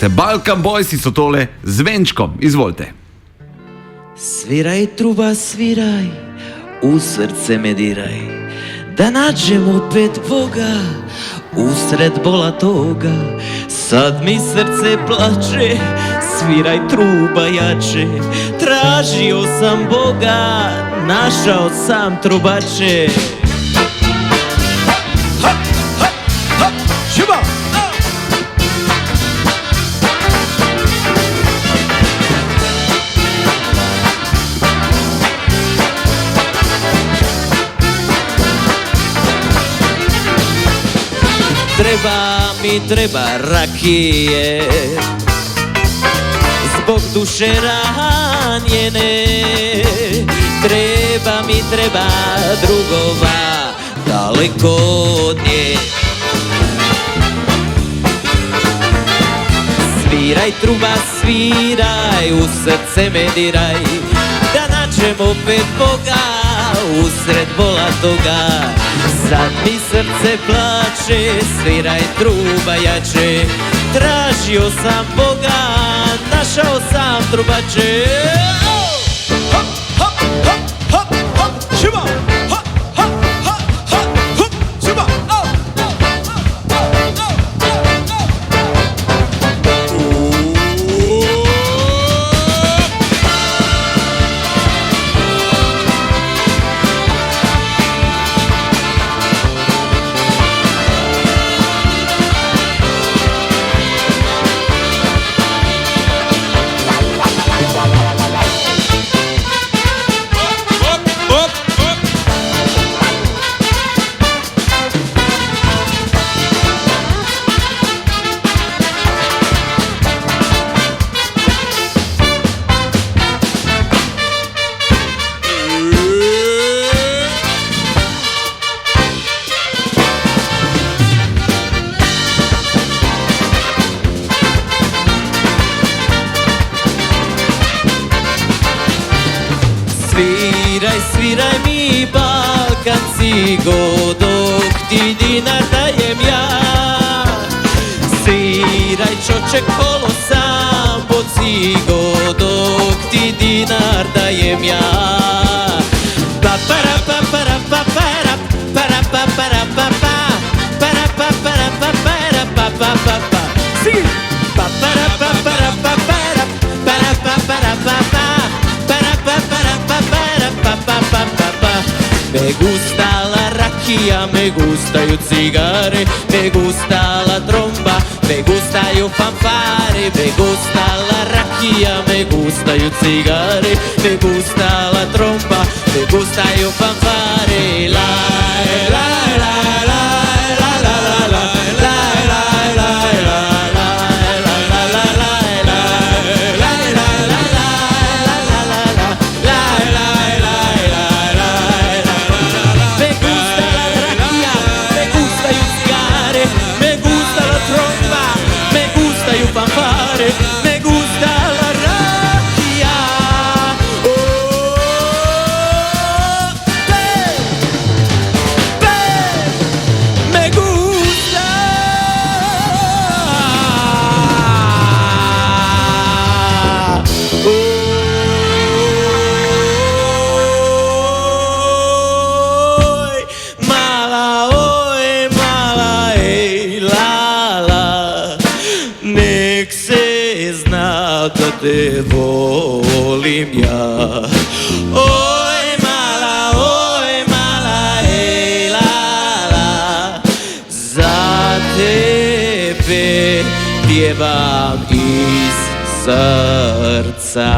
Balkan Boysi su tole s venčkom, izvolite. Sviraj truba, sviraj, u srce me diraj, da nađem opet Boga, usred bola toga. Sad mi srce plače, sviraj truba jače, tražio sam Boga, našao sam trubače. Treba rakije zbog duše ranjene, treba drugova daleko od nje. Sviraj truba, sviraj, u srce me diraj, da nađem opet Boga, usred bola toga. Sad mi srce plače, sviraj truba jače, tražio sam Boga, našao sam trubače. Sviraj mi Balkan cigo, dok ti dinar dajem ja. Sviraj čoče kolo sam po cigo, dok ti dinar dajem ja. Pa para pa para pa para para pa para pa pa para pa para pa para pa pa pa pa. Si pa para pa para pa para para pa para pa pa. Me gusta la rakija, me gustaju cigare, me gusta la tromba, me gustaju fanfare. Me gusta la rakija, me gustaju cigare, me gusta la tromba, me gustaju fanfare. La la la la la la la la la la me gusta la rakija. Me gusta. Mala, ej, la, la, nek se zna da te volim ja. Oj mala, ej, la, la, za tebe pjevam iz srca.